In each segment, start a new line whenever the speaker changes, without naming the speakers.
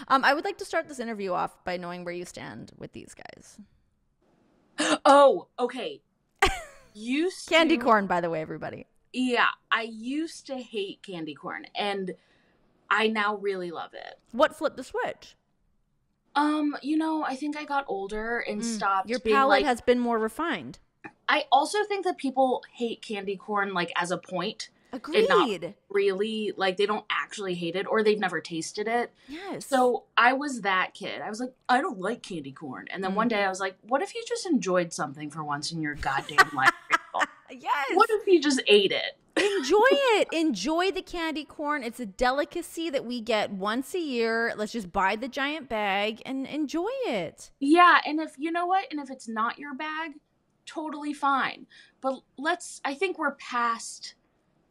I would like to start this interview off by knowing where you stand with these guys.
Oh, okay. Used
Candy
to,
corn, by the way, everybody.
yeah, I used to hate candy corn, and I now really love it.
What flipped the switch?
I think I got older and
Your
stopped being
palate
like,
has been more refined.
I also think that people hate candy corn like as a point and not
Agreed.
really like they don't actually hate it or they've never tasted it.
Yes.
So I was that kid. I was like, I don't like candy corn. And then one day I was like, what if you just enjoyed something for once in your goddamn life? Rachel?
Yes.
What if you just ate it?
Enjoy it. Enjoy the candy corn. It's a delicacy that we get once a year. Let's just buy the giant bag and enjoy it.
Yeah, and if you know what, and if it's not your bag, totally fine. But I think we're past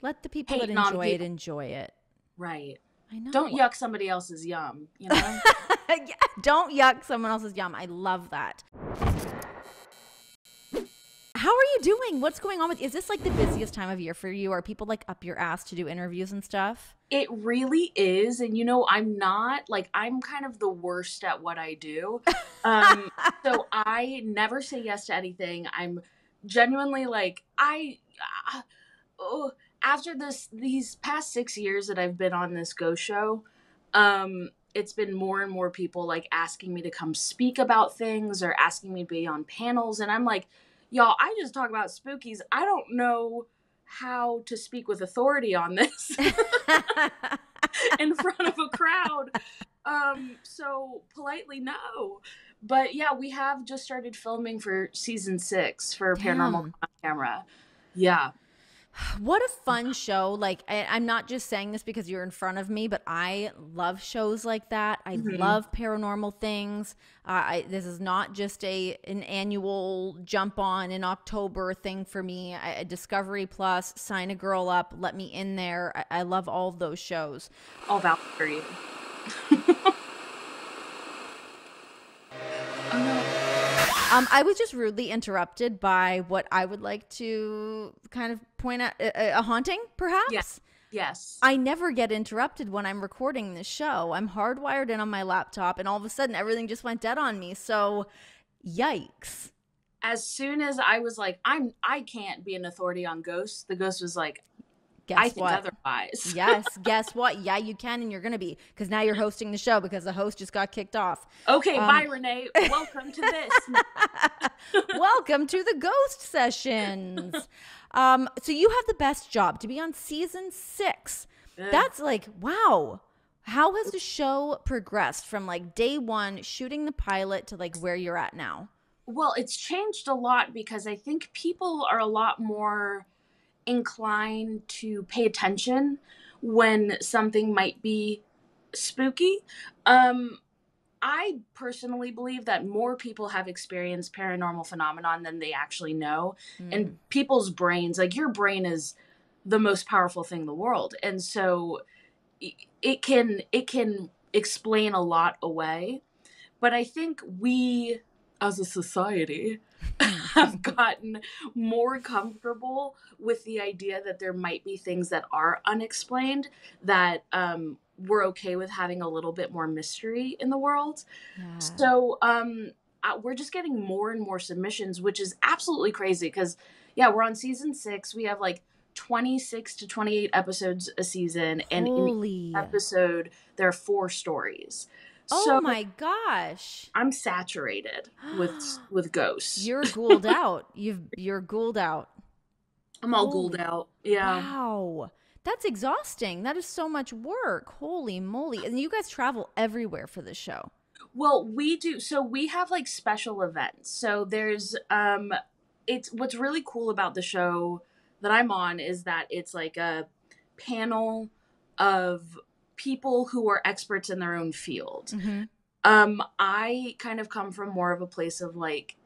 Let the people that
hating on
enjoy it
people.
enjoy it.
Right.
I know.
Don't yuck somebody else's yum, you know?
Yeah, don't yuck someone else's yum. I love that. How are you doing? What's going on with you? Is this like the busiest time of year for you? Are people like up your ass to do interviews and stuff?
It really is. And I'm not like I'm kind of the worst at what I do. So I never say yes to anything. I'm genuinely like oh, after these past 6 years that I've been on this ghost show, it's been more and more people like asking me to come speak about things or asking me to be on panels. And I'm like, y'all, I just talk about spookies. I don't know how to speak with authority on this in front of a crowd. So politely no. But yeah, we have just started filming for season 6 for Paranormal
Damn.
on Camera. Yeah.
What a fun show. Like, I'm not just saying this because you're in front of me, but I love shows like that. I love paranormal things. This is not just an annual jump on in October thing for me. Discovery Plus, sign a girl up, let me in there. I love all of those shows.
All about for you. Oh no.
I was just rudely interrupted by what I would like to kind of point out a haunting, perhaps?
Yes. Yes.
I never get interrupted when I'm recording this show. I'm hardwired in on my laptop, and all of a sudden, everything just went dead on me. So, yikes.
As soon as I was like, I can't be an authority on ghosts, the ghost was like,
Guess
I think
what?
otherwise.
Yes, guess what? Yeah, you can, and you're going to be, because now you're hosting the show because the host just got kicked off.
Okay, bye, Renee. Welcome to this.
Welcome to the Ghost Sessions. So you have the best job to be on season 6. That's like, wow. How has the show progressed from like day one shooting the pilot to like where you're at now?
Well, it's changed a lot because I think people are a lot more inclined to pay attention when something might be spooky. I personally believe that more people have experienced paranormal phenomenon than they actually know. And people's brains, like your brain is the most powerful thing in the world. And so it can explain a lot away. But I think we as a society have gotten more comfortable with the idea that there might be things that are unexplained, that we're okay with having a little bit more mystery in the world.
Yeah.
So we're just getting more and more submissions, which is absolutely crazy because, yeah, we're on season 6. We have like 26 to 28 episodes a season. And in each episode, there are 4 stories.
Oh my gosh.
I'm saturated with ghosts.
You're ghouled out. You're ghouled out.
I'm all ghouled out. Yeah.
Wow. That's exhausting. That is so much work. Holy moly. And you guys travel everywhere for this show.
Well, we do. So we have like special events. So there's it's what's really cool about the show that I'm on is that it's like a panel of people who are experts in their own field. I kind of come from more of a place of like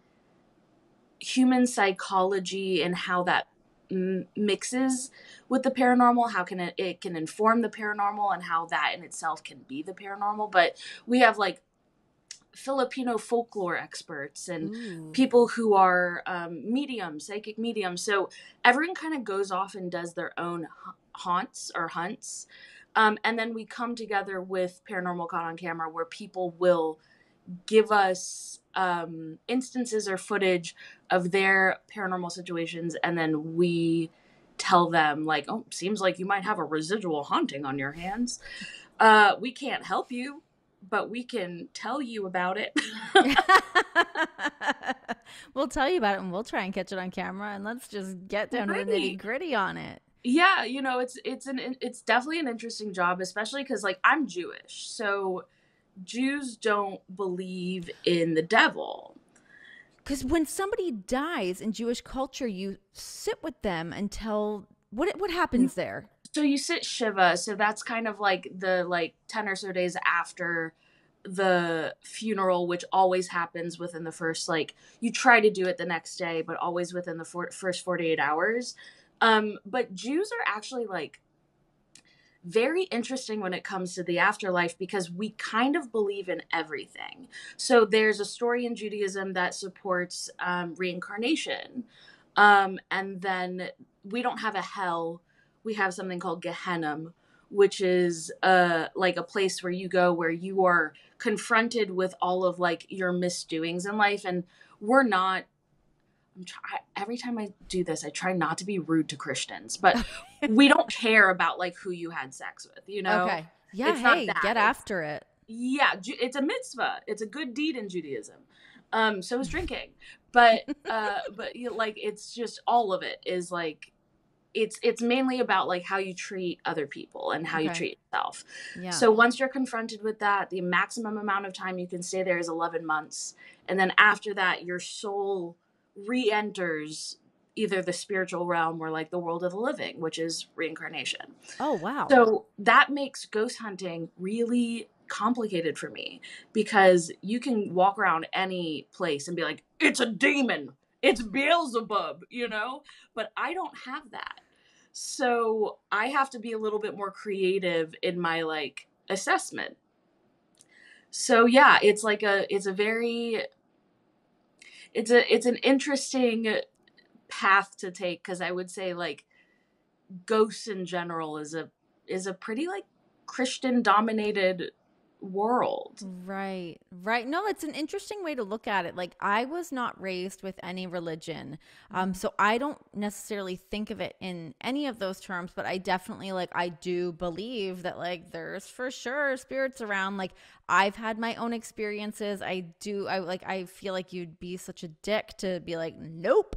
human psychology and how that mixes with the paranormal, how can it can inform the paranormal and how that in itself can be the paranormal. But we have like Filipino folklore experts and people who are mediums, psychic mediums. So everyone kind of goes off and does their own haunts or hunts. And then we come together with Paranormal Caught on Camera, where people will give us instances or footage of their paranormal situations, and then we tell them, like, oh, seems like you might have a residual haunting on your hands. We can't help you, but we can tell you about it.
We'll tell you about it and we'll try and catch it on camera, and let's just get down to the nitty gritty on it.
Yeah, it's definitely an interesting job, especially because, like, I'm Jewish, so Jews don't believe in the devil.
Because when somebody dies in Jewish culture, you sit with them until what happens there?
So you sit Shiva, so that's kind of like the 10 or so days after the funeral, which always happens within the first, like, you try to do it the next day, but always within the first 48 hours. But Jews are actually, like, very interesting when it comes to the afterlife, because we kind of believe in everything. So there's a story in Judaism that supports reincarnation. And then we don't have a hell. We have something called Gehenna, which is like a place where you go where you are confronted with all of, like, your misdoings in life. And we're not, every time I do this, I try not to be rude to Christians, but we don't care about, like, who you had sex with, you know?
Okay. Yeah,
it's
hey, get after it.
Yeah, it's a mitzvah. It's a good deed in Judaism. So is drinking. But like, it's just, all of it is, like, it's mainly about, like, how you treat other people and how you treat yourself. Yeah. So once you're confronted with that, the maximum amount of time you can stay there is 11 months. And then after that, your soul re-enters either the spiritual realm or, like, the world of the living, which is reincarnation.
Oh, wow.
So that makes ghost hunting really complicated for me, because you can walk around any place and be like, it's a demon, it's Beelzebub, you know? But I don't have that. So I have to be a little bit more creative in my, like, assessment. So yeah, it's an interesting path to take, because I would say, like, ghosts in general is a pretty, like, Christian dominated world.
Right. No, it's an interesting way to look at it. Like, I was not raised with any religion. So I don't necessarily think of it in any of those terms, but I definitely, like, I do believe that, like, there's for sure spirits around. Like, I've had my own experiences. I feel like you'd be such a dick to be like, nope,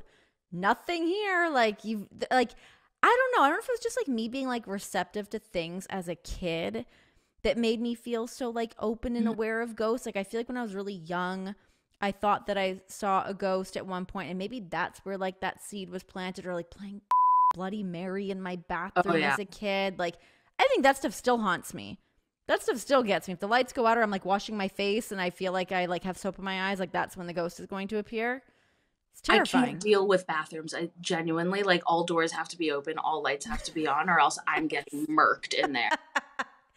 nothing here. Like, I don't know. I don't know if it was just, like, me being, like, receptive to things as a kid that made me feel so, like, open and aware of ghosts. Like, I feel like when I was really young, I thought that I saw a ghost at one point, and maybe that's where, like, that seed was planted, or, like, playing Bloody Mary in my bathroom as a kid. Like, I think that stuff still haunts me. That stuff still gets me. If the lights go out or I'm, like, washing my face and I feel like I, like, have soap in my eyes, like, that's when the ghost is going to appear. It's terrifying.
I can't deal with bathrooms. I genuinely, like, all doors have to be open, all lights have to be on, or else I'm getting murked in there.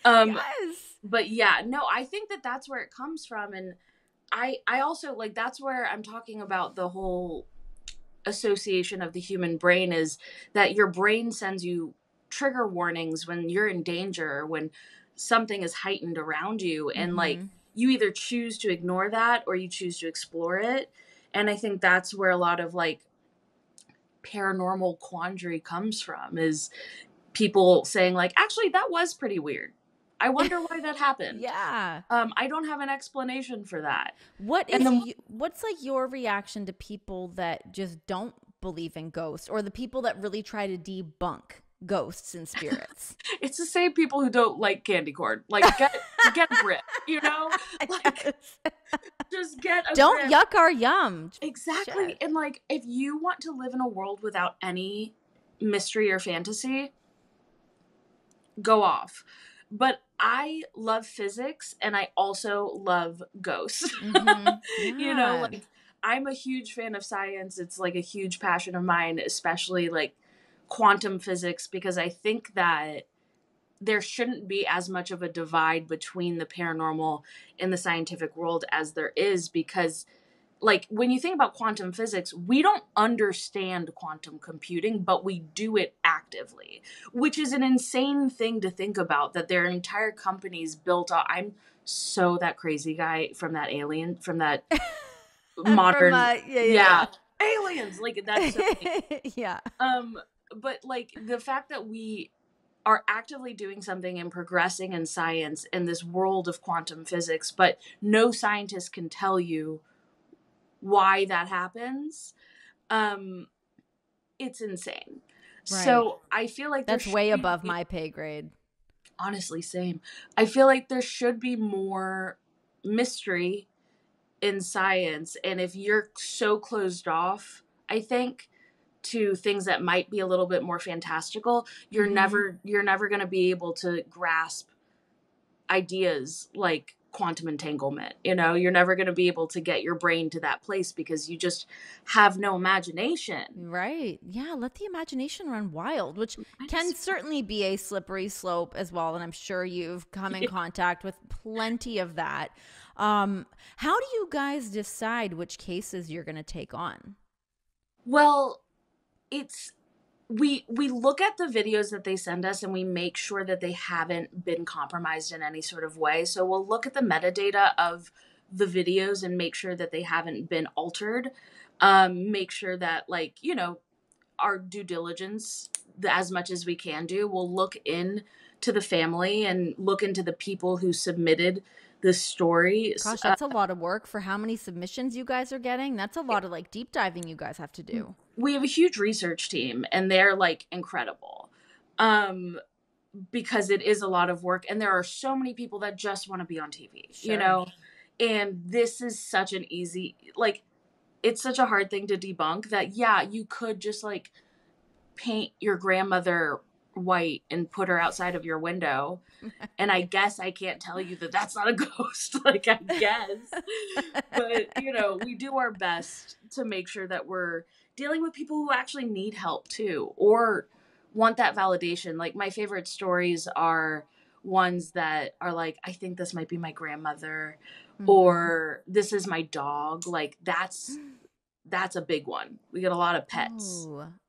Yes.
But yeah, no, I think that that's where it comes from. And I also, like, that's where I'm talking about the whole association of the human brain, is that your brain sends you trigger warnings when you're in danger, when something is heightened around you. And like, you either choose to ignore that or you choose to explore it. And I think that's where a lot of, like, paranormal quandary comes from, is people saying, like, actually, that was pretty weird. I wonder why that happened.
Yeah.
I don't have an explanation for that.
What's like your reaction to people that just don't believe in ghosts, or the people that really try to debunk ghosts and spirits?
It's the same people who don't like candy corn. Like, get a grip, you know? Like, yes. Just get a
Don't
grip.
Yuck our yum.
Exactly. Shit. And, like, if you want to live in a world without any mystery or fantasy, go off. But I love physics, and I also love ghosts. Yeah. You know, like, I'm a huge fan of science. It's, like, a huge passion of mine, especially, like, quantum physics, because I think that there shouldn't be as much of a divide between the paranormal and the scientific world as there is, because, like when you think about quantum physics, we don't understand quantum computing, but we do it actively, which is an insane thing to think about, that their entire companies built on. I'm so that crazy guy from that alien, from that
From
modern,
yeah.
aliens, like that's so
Yeah.
but like the fact that we are actively doing something and progressing in science in this world of quantum physics, but no scientist can tell you why that happens. um it's insane.
Right.
So I feel like
That's way above my pay grade.
honestly, same. I feel like there should be more mystery in science, and if you're so closed off, I think, to things that might be a little bit more fantastical, you're never going to be able to grasp ideas like quantum entanglement. You're never going to be able to get your brain to that place because you just have no imagination.
Right. Yeah, let the imagination run wild, which can certainly be a slippery slope as well, and I'm sure you've come in contact with plenty of that. How do you guys decide which cases you're going to take on?
Well, it's we look at the videos that they send us and we make sure that they haven't been compromised in any sort of way. So we'll look at the metadata of the videos and make sure that they haven't been altered. Make sure that, like, our due diligence, as much as we can do. We'll look in to the family and look into the people who submitted this story.
Gosh, that's a lot of work for how many submissions you guys are getting. That's a lot of like deep diving you guys have to do.
We have a huge research team and they're like incredible. Because it is a lot of work and there are so many people that just want to be on TV,
Sure.
And this is such an easy, like, it's such a hard thing to debunk that, yeah, you could just like paint your grandmother white and put her outside of your window. And I guess I can't tell you that that's not a ghost, like, I guess. But, we do our best to make sure that we're dealing with people who actually need help too, or want that validation. Like, my favorite stories are ones that are like, I think this might be my grandmother, or this is my dog. Like, that's a big one. We get a lot of pets.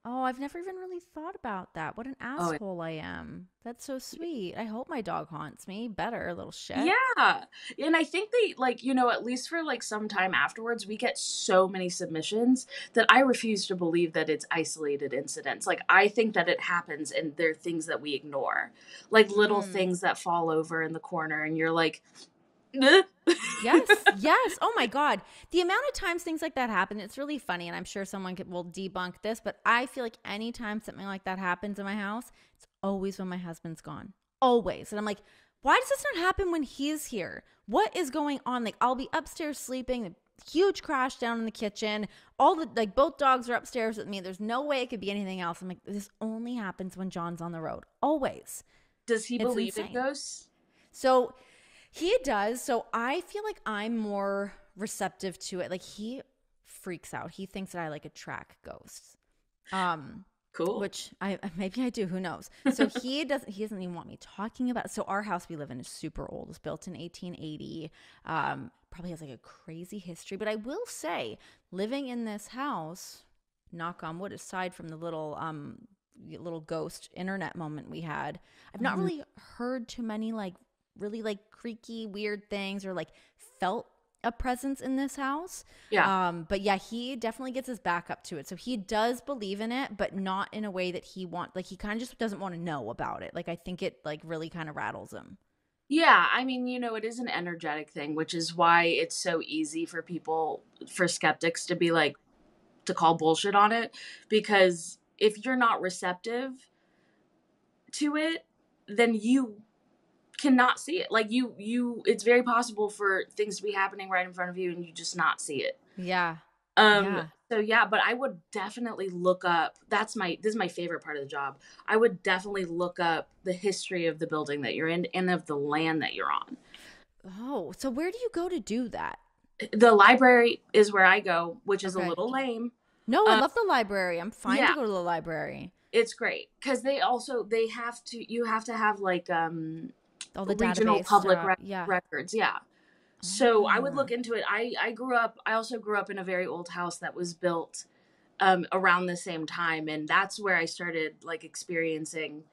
Oh, I've never even really thought about that. What an asshole I am. That's so sweet. I hope my dog haunts me better, little shit.
Yeah. And I think they, like, at least for like some time afterwards, we get so many submissions that I refuse to believe that it's isolated incidents. Like, I think that it happens and they're things that we ignore. Like little things that fall over in the corner and you're like,
yes. Oh my God. The amount of times things like that happen, it's really funny. And I'm sure someone will debunk this, but I feel like anytime something like that happens in my house, it's always when my husband's gone. Always. And I'm like, why does this not happen when he's here? What is going on? Like, I'll be upstairs sleeping, a huge crash down in the kitchen. Both dogs are upstairs with me. There's no way it could be anything else. I'm like, this only happens when John's on the road. Always.
Does he believe in ghosts?
So he does. So I feel like I'm more receptive to it. Like, he freaks out. He thinks that I like attract ghosts.
Cool.
Which maybe I do. Who knows? So he doesn't even want me talking about it. So our house we live in is super old. It's built in 1880. Probably has like a crazy history. But I will say, living in this house, knock on wood, aside from the little ghost internet moment we had, I've not really heard too many like really like creaky weird things or like felt a presence in this house. But yeah, he definitely gets his back up to it. So he does believe in it, but not in a way that he he kind of just doesn't want to know about it. Like, I think it like really kind of rattles him.
Yeah, I mean, it is an energetic thing, which is why it's so easy for skeptics to be like, to call bullshit on it, because if you're not receptive to it, then you cannot see it. Like, it's very possible for things to be happening right in front of you and you just not see it.
Yeah.
So yeah, but I would definitely look up, this is my favorite part of the job. I would definitely look up the history of the building that you're in and of the land that you're on.
Oh, so where do you go to do that?
The library is where I go, which is a little lame.
No, I love the library. I'm fine to go to the library.
It's great because you have to have like
all the
regional
database
public
records.
Yeah. So I would
Ah,
look into it. I also grew up in a very old house that was built around the same time, and that's where I started like experiencing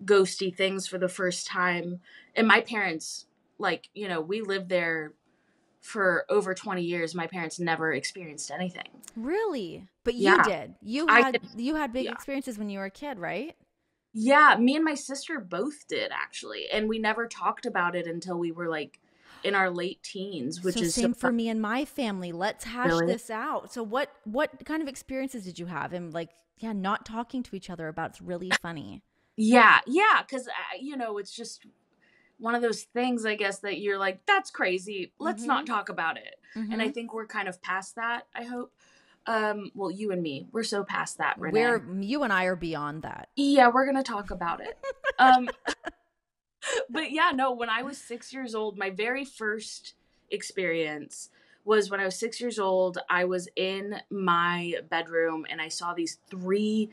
ghosty things for the first time. And my parents, like, we lived there for over 20 years. My parents never experienced anything.
really? But you
Yeah.
did. You
I
had
did.
you had big
Yeah.
experiences when you were a kid, right?
Yeah, me and my sister both did actually, and we never talked about it until we were like in our late teens, which
So
is so
same for me and my family. Let's hash
really.
this out. So what kind of experiences did you have? And like, yeah, not talking to each other about it's really funny.
Yeah, yeah, because it's just one of those things, I guess, that you're like, that's crazy. Let's not
Mm-hmm.
talk about it. And I
Mm-hmm.
think we're kind of past that, I hope. Well, you and me, we're so past that, Renee.
Where you and I are beyond that.
Yeah, we're gonna talk about it. Um, but yeah, no, when I was 6 years old, my very first experience was when I was 6 years old. I was in my bedroom and I saw these three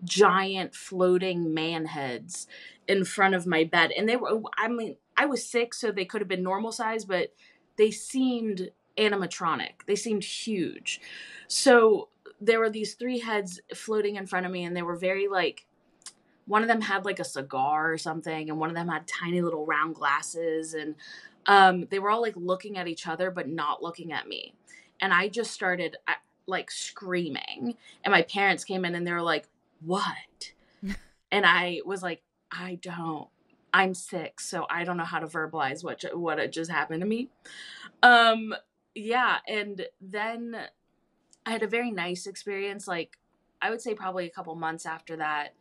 giant floating man heads in front of my bed. And I mean, I was six, so they could have been normal size, but they seemed animatronic. They seemed huge. So there were these three heads floating in front of me, and they were very like, one of them had like a cigar or something, and one of them had tiny little round glasses, and they were all like looking at each other but not looking at me. And I just started like screaming, and my parents came in and they were like, what? And I was like, I'm six, so I don't know how to verbalize what had just happened to me. um yeah, and then I had a very nice experience, like I would say probably a couple months after that,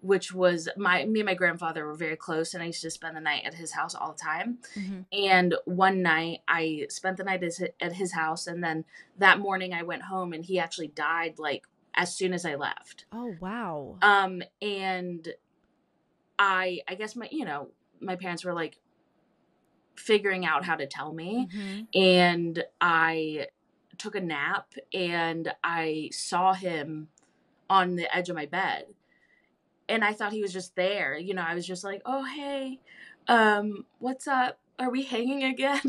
which was me and my grandfather were very close, and I used to spend the night at his house all the time.
Mm-hmm.
And one night I spent the night at his house, and then that morning I went home, and he actually died like as soon as I left.
Oh wow.
And I guess my parents were like figuring out how to tell me,
Mm-hmm.
and I took a nap and I saw him on the edge of my bed, and I thought he was just there. I was just like, "Oh, hey, what's up? Are we hanging again?"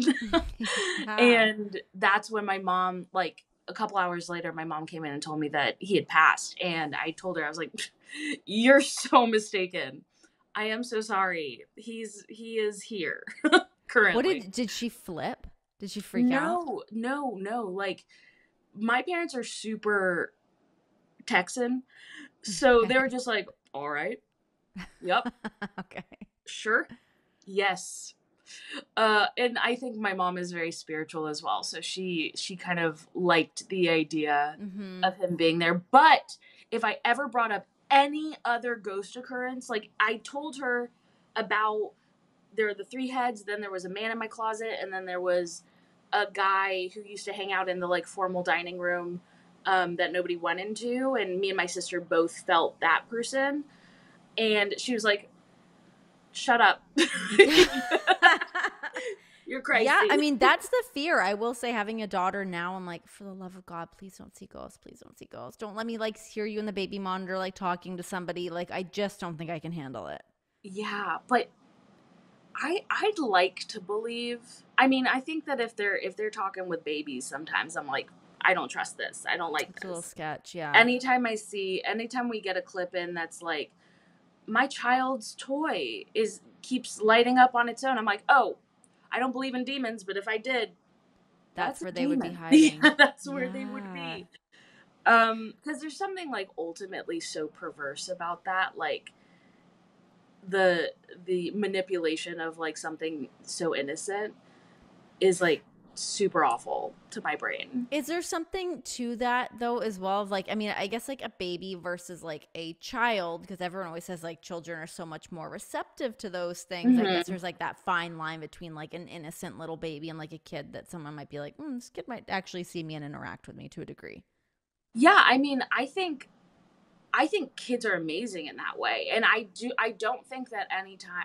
Yeah.
And that's when my mom, like a couple hours later, my mom came in and told me that he had passed. And I told her, I was like, "You're so mistaken. I am so sorry. He is here
What
currently."
did she flip? Did she freak out?
No, no, no. Like my parents are super Texan, so they were
Okay.
just like, "All right, yep,
Okay.
sure, yes." And I think my mom is very spiritual as well, so she kind of liked the idea
Mm-hmm.
of him being there. But if I ever brought up any other ghost occurrence, like I told her about, there are the three heads, then there was a man in my closet, and then there was a guy who used to hang out in the like formal dining room that nobody went into, and me and my sister both felt that person. And she was like, "Shut up, you're
Yeah, I
crazy."
mean, that's the fear. I will say, having a daughter now, I'm like, for the love of God, please don't see ghosts. Please don't see ghosts. Don't let me like hear you in the baby monitor, like talking to somebody. Like, I just don't think I can handle it.
Yeah, but I'd like to believe. I mean, I think that if they're talking with babies, sometimes I'm like, I don't trust this. I don't like
It's a little
this.
sketch. Yeah.
Anytime we get a clip in that's like, my child's toy is keeps lighting up on its own, I'm like, oh, I don't believe in demons, but if I did,
That's
that's a
where they would be
demon. Yeah,
hiding.
that's where they would
Yeah.
be. Because there's something like ultimately so perverse about that, like the the manipulation of like something so innocent is like super awful to my brain.
Is there something to that though as well? Of like, I mean, I guess like a baby versus like a child, because everyone always says like children are so much more receptive to those things. I guess
Hmm.
there's like that fine line between like an innocent little baby and like a kid that someone might be like, this kid might actually see me and interact with me to a degree.
Yeah, I mean, I think kids are amazing in that way, and I don't think that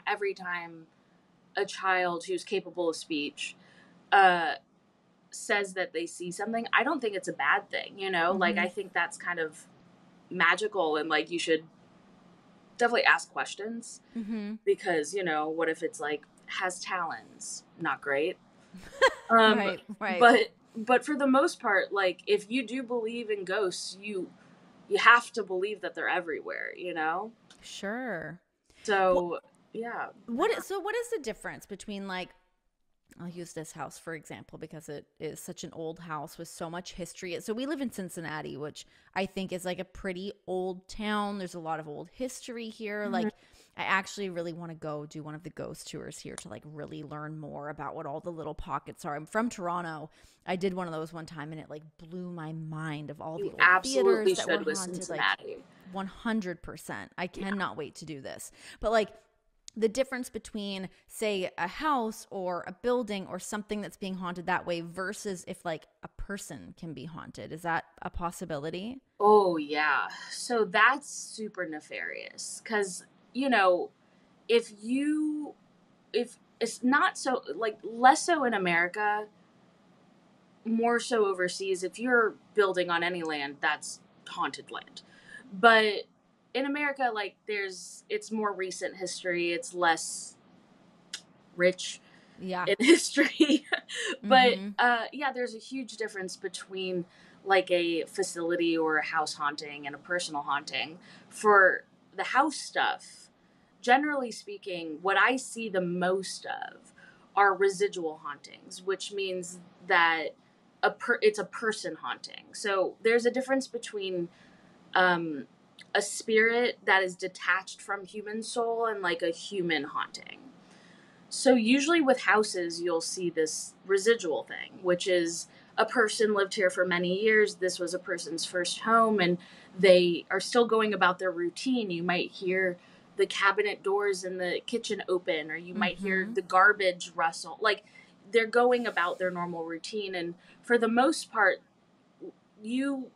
every time a child who's capable of speech uh says that they see something, I don't think it's a bad thing. Like
Mm-hmm.
I think that's kind of magical, and like you should definitely ask questions,
Mm-hmm.
because what if it's like has talons? Not great. Um,
Right, right.
but for the most part, like if you do believe in ghosts, you have to believe that they're everywhere, you know?
Sure. Well,
So, yeah.
what is the difference between like I'll use this house for example because it is such an old house with so much history. So we live in Cincinnati, which I think is like a pretty old town. There's a lot of old history here.
Mhm.
Like I actually really want to go do one of the ghost tours here to like really learn more about what all the little pockets are. I'm from Toronto. I did one of those one time and it like blew my mind of all the
You
old theaters
absolutely
that were
should with
haunted. Like
Cincinnati.
100%. I
Yeah.
cannot wait to do this. But like the difference between say a house or a building or something that's being haunted that way versus if like a person can be haunted, is that a possibility?
Oh, yeah. So that's super nefarious cuz you know, if you if it's not so like less so in America, more so overseas, if you're building on any land, that's haunted land. But in America, like it's more recent history, it's less rich
Yeah.
in history. But
Mhm.
yeah, there's a huge difference between like a facility or a house haunting and a personal haunting. For the house stuff, generally speaking, what I see the most of are residual hauntings, which means that it's a person haunting. So there's a difference between um, a spirit that is detached from human soul and like a human haunting. So usually with houses, you'll see this residual thing, which is a person lived here for many years. This was a person's first home, and they are still going about their routine. You might hear the cabinet doors in the kitchen open, or you might hear
Mhm.
the garbage rustle. Like they're going about their normal routine. And for the most part, you,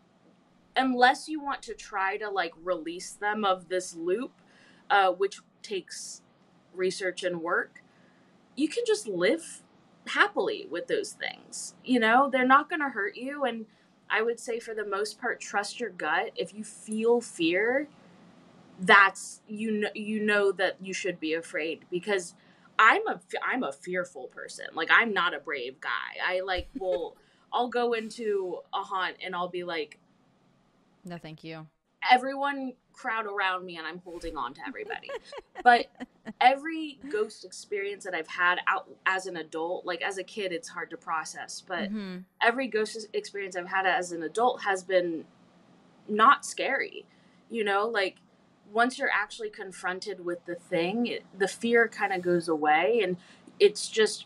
unless you want to try to like release them of this loop, which takes research and work, you can just live happily with those things. You know, they're not going to hurt you. And I would say for the most part, trust your gut. If you feel fear, that's you know that you should be afraid, because I'm a fearful person. Like I'm not a brave guy. I like will I'll go into a haunt and I'll be like,
No, thank you.
everyone crowd around me and I'm holding on to everybody. But every ghost experience that I've had out as an adult, like as a kid, it's hard to process, but
Mhm.
every ghost experience I've had as an adult has been not scary. You know, like once you're actually confronted with the thing, the fear kind of goes away and it's just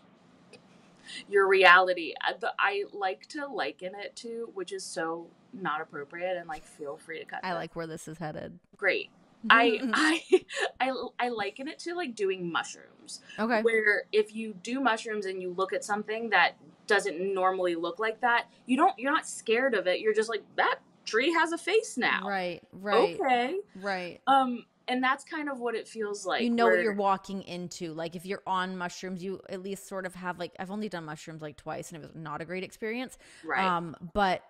your reality. I like to liken it to, which is so not appropriate, and like feel free to cut
I
this.
like where this is headed.
Great. I liken it to like doing mushrooms,
Okay.
where if you do mushrooms and you look at something that doesn't normally look like that, you're not scared of it. You're just like, that tree has a face now.
Right, right,
Okay.
right.
And that's kind of what it feels
You
like.
know what you're
Where
walking into. Like if you're on mushrooms, you at least sort of have like I've only done mushrooms like twice and it was not a great experience.
right,
But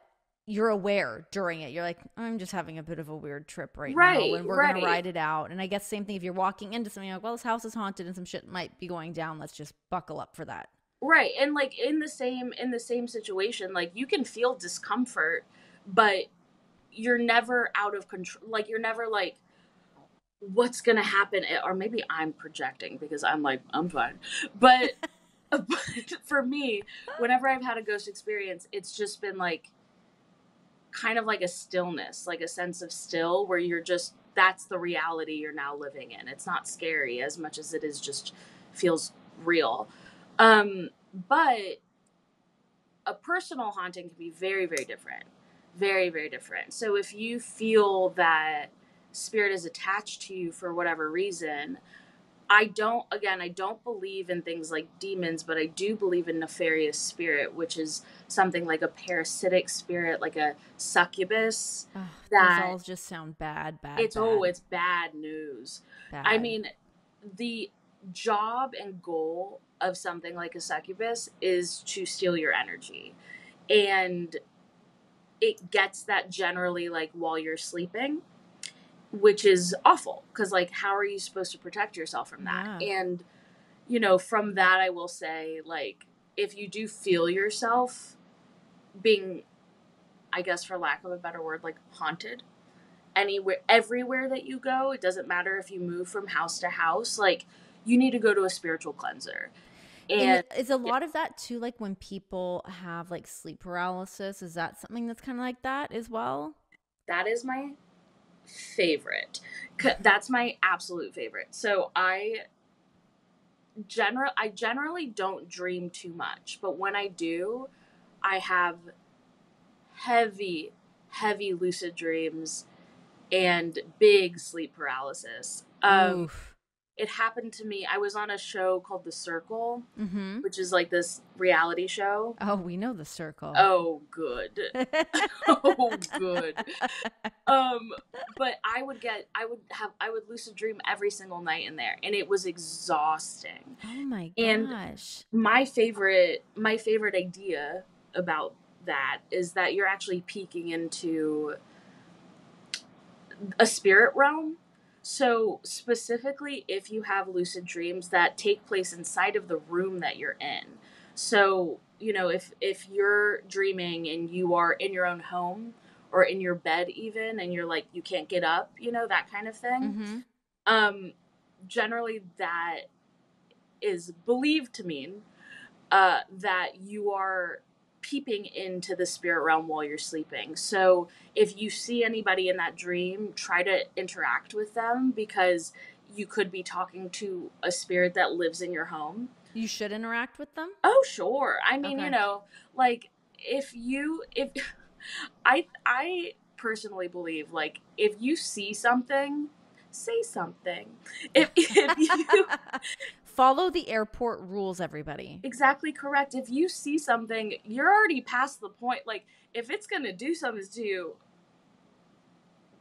you're aware during it. You're like, I'm just having a bit of a weird trip right now
right,
and we're gonna
right.
ride it out. And I guess same thing if you're walking into something like, well, this house is haunted and some shit might be going down. Let's just buckle up for that.
Right. And like in the same situation, like you can feel discomfort, but you're never out of control. Like you're never like, what's gonna happen? Or maybe I'm projecting because I'm like, I'm fine. But, but for me, whenever I've had a ghost experience, it's just been like kind of like a stillness, like a sense of still, where you're just, that's the reality you're now living in. It's not scary as much as it is just feels real. But a personal haunting can be very, very different. Very, very different. So if you feel that spirit is attached to you for whatever reason, I don't believe in things like demons, but I do believe in nefarious spirit, which is something like a parasitic spirit, like a succubus,
Ugh, those
that
all just sound bad, bad,
it's, oh,
bad,
it's bad news. I
bad.
mean, the job and goal of something like a succubus is to steal your energy. And it gets that generally like while you're sleeping, which is awful because like how are you supposed to protect yourself from that?
Yeah.
And you know, from that I will say, like, if you do feel yourself being, I guess for lack of a better word, like haunted anywhere, everywhere that you go, it doesn't matter if you move from house to house, like you need to go to a spiritual cleanser.
And
And
is a lot of that too, like when people have like sleep paralysis, is that something that's kind of like that as well?
that is my favorite. That's my absolute favorite. So I generally don't dream too much, but when I do, I have heavy, heavy lucid dreams and big sleep paralysis.
Oof.
It happened to me. I was on a show called The Circle,
Mm-hmm.
which is like this reality show.
Oh, we know The Circle.
Oh, good. Oh, good. Um, but I would lucid dream every single night in there, and it was exhausting.
Oh my
And
gosh.
my favorite idea about that is that you're actually peeking into a spirit realm. So specifically, if you have lucid dreams that take place inside of the room that you're in. So, if you're dreaming and you are in your own home or in your bed even, and you're like you can't get up, that kind of thing.
Mm-hmm.
Um Generally that is believed to mean that you are peeping into the spirit realm while you're sleeping. So if you see anybody in that dream, try to interact with them, because you could be talking to a spirit that lives in your home.
You should interact with them?
Oh, sure. I mean,
Okay.
like if I personally believe, like, if you see something, say something. If you
Follow the airport rules, everybody.
Exactly correct. If you see something, you're already past the point. Like, if it's gonna do something to you,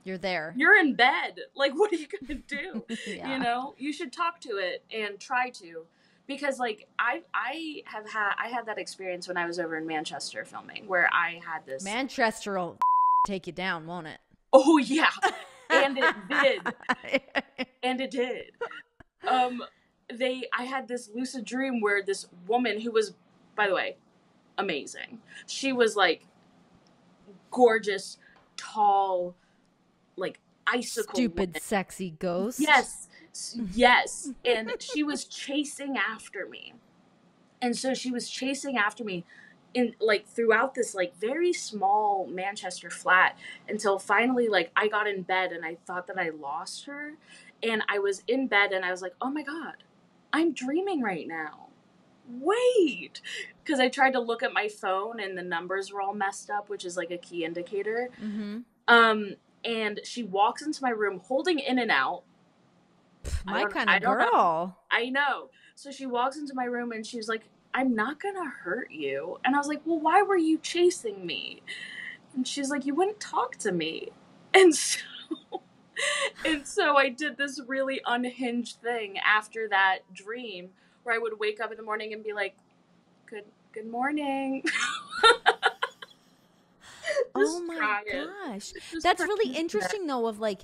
You're there.
you're in bed. Like, what are you gonna do?
Yeah.
You should talk to it and try to, because like I had that experience when I was over in Manchester filming, where I had this.
Manchester will take you down, won't it?
Oh yeah, and it did, and it did. Um, I had this lucid dream where this woman, who was, by the way, amazing. She was like gorgeous, tall, like icicle
Stupid,
woman.
sexy ghost.
Yes, yes. And she was chasing after me. And so she was chasing after me in like throughout this like very small Manchester flat, until finally like I got in bed and I thought that I lost her. And I was in bed and I was like, "Oh my god. I'm dreaming right now. Wait." Because I tried to look at my phone and the numbers were all messed up, which is like a key indicator.
Mm-hmm.
And she walks into my room holding In and Out.
My kind
I
of
don't know.
girl.
I know. So she walks into my room and she was like, "I'm not gonna hurt you." And I was like, "Well, why were you chasing me?" And she's like, "You wouldn't talk to me." And so and so I did this really unhinged thing after that dream, where I would wake up in the morning and be like, good morning."
Oh
Just
my
crying.
gosh.
Just
That's
crying
really
to death.
interesting though, of like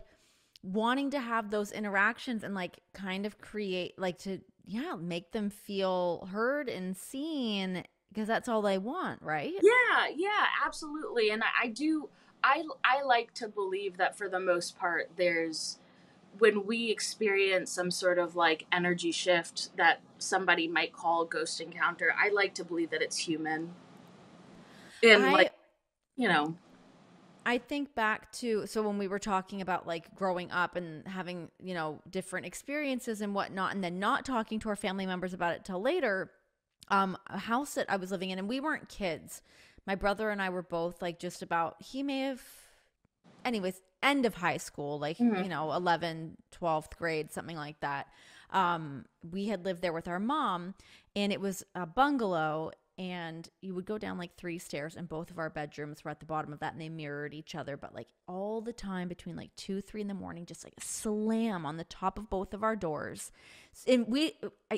wanting to have those interactions and like kind of create like to make them feel heard and seen, because that's all they want, right?
Yeah, absolutely. And I do I like to believe that for the most part there's when we experience some sort of like energy shift that somebody might call a ghost encounter, I like to believe that it's human. And like,
I
you know,
I think back to, so when we were talking about like growing up and having, different experiences and whatnot, and then not talking to our family members about it till later, a house that I was living in, and we weren't kids. My brother and I were both like just about, he may have, anyways, end of high school, like,
mhm.
11, 12th grade, something like that. We had lived there with our mom, and it was a bungalow, and you would go down like 3 stairs, and both of our bedrooms were at the bottom of that, and they mirrored each other. But like all the time between like 2, 3 in the morning, just like a slam on the top of both of our doors. And we,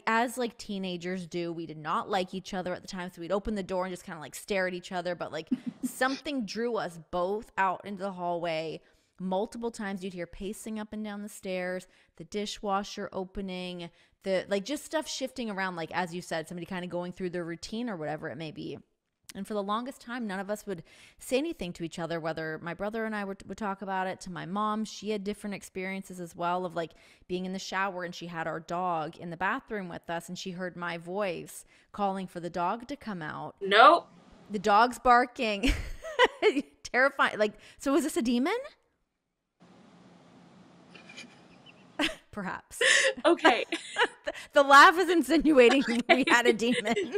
as like teenagers do, we did not like each other at the time. So we'd open the door and just kind of like stare at each other. But like something drew us both out into the hallway. multiple times. You'd hear pacing up and down the stairs, the dishwasher opening, the like just stuff shifting around, like as you said, somebody kind of going through their routine or whatever it may be. And for the longest time, none of us would say anything to each other, whether my brother and I would talk about it to my mom. She had different experiences as well of like being in the shower and she had our dog in the bathroom with us and she heard my voice calling for the dog to come out.
Nope.
The dog's barking. Terrifying. Like, so was this a demon? Perhaps.
Okay.
The laugh is insinuating we had a demon.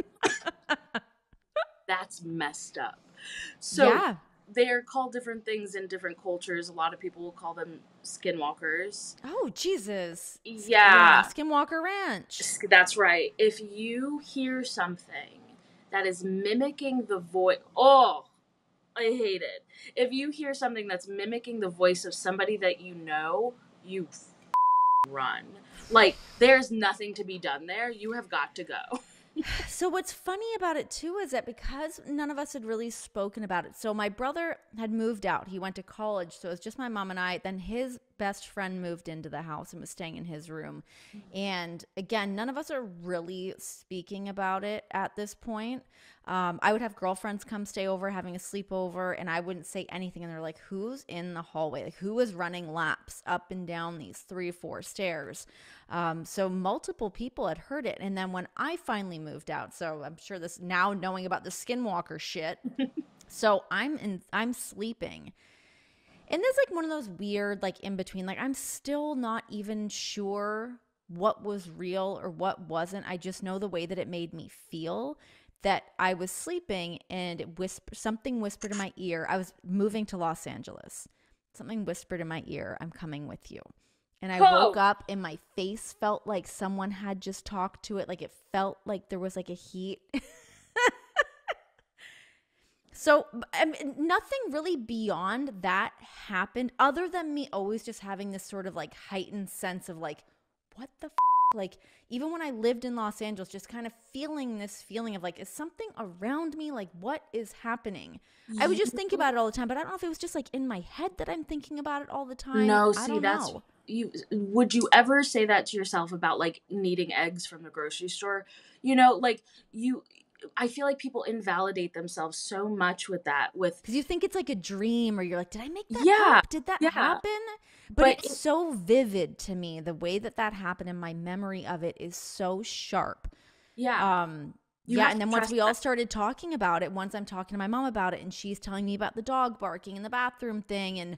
That's messed up. So
yeah.
they're called different things in different cultures. A lot of people will call them skinwalkers.
Oh, Jesus.
Yeah.
Skinwalker Ranch.
That's right. If you hear something that is mimicking the voice, oh, I hate it. If you hear something that's mimicking the voice of somebody that you know, you run. Like, there's nothing to be done there. You have got to go.
So what's funny about it too is that because none of us had really spoken about it. So my brother had moved out. He went to college. So it was just my mom and I. Then his best friend moved into the house and was staying in his room. And again, none of us are really speaking about it at this point. I would have girlfriends come stay over, having a sleepover, and I wouldn't say anything. And they're like, who's in the hallway? Like, who is running laps up and down these 3 or 4 stairs? So multiple people had heard it. And then when I finally moved out, so I'm sure this now knowing about the skinwalker shit. So I'm sleeping. And there's like one of those weird, like in between, like I'm still not even sure what was real or what wasn't. I just know the way that it made me feel, that I was sleeping and something whispered in my ear. I was moving to Los Angeles. Something whispered in my ear, I'm coming with you. And I woke up and my face felt like someone had just talked to it. Like it felt like there was like a heat. So nothing really beyond that happened other than me always just having this sort of like heightened sense of like, what the f-? Like even when I lived in Los Angeles, just kind of feeling this feeling of like, is something around me? Like what is happening? I would just think about it all the time, but I don't know if it was just like in my head that I'm thinking about it all the time.
No,
I
see,
don't
that's
know.
would you ever say that to yourself about like needing eggs from the grocery store? You know, like I feel like people invalidate themselves so much with that.
Because you think it's like a dream, or you're like, did I make that
Yeah,
up? Did that
yeah.
happen? But it's so vivid to me. The way that happened and my memory of it is so sharp.
Yeah.
Yeah, and then once we all started talking about it, once I'm talking to my mom about it and she's telling me about the dog barking in the bathroom thing, and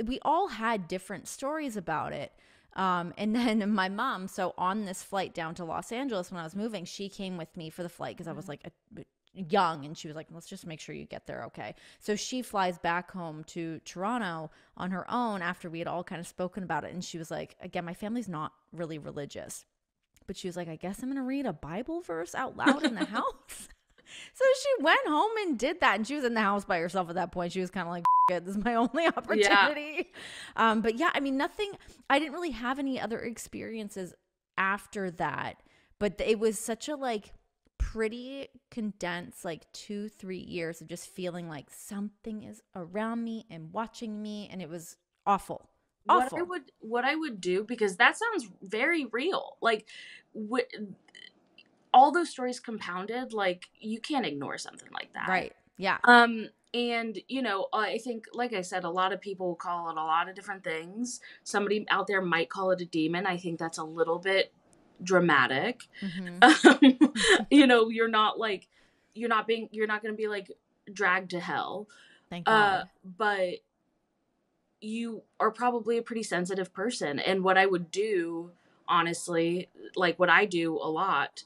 we all had different stories about it. And then my mom, so on this flight down to Los Angeles when I was moving, she came with me for the flight because I was like young, and she was like, let's just make sure you get there okay. So she flies back home to Toronto on her own after we had all kind of spoken about it. And she was like, again, my family's not really religious, but she was like, I guess I'm going to read a Bible verse out loud in the house. So she went home and did that. And she was in the house by herself at that point. She was kind of like, this is my only opportunity. Yeah. But yeah, I mean, I didn't really have any other experiences after that. But it was such a like pretty condensed, like 2-3 years of just feeling like something is around me and watching me. And it was awful. Awful.
What I would do, because that sounds very real. Like, all those stories compounded, like you can't ignore something like that.
Right. Yeah.
And you know, I think, like I said, a lot of people call it a lot of different things. Somebody out there might call it a demon. I think that's a little bit dramatic. Mm-hmm. You know, you're not going to be like dragged to hell.
Thank God.
But you are probably a pretty sensitive person. And what I would do, honestly, like what I do a lot,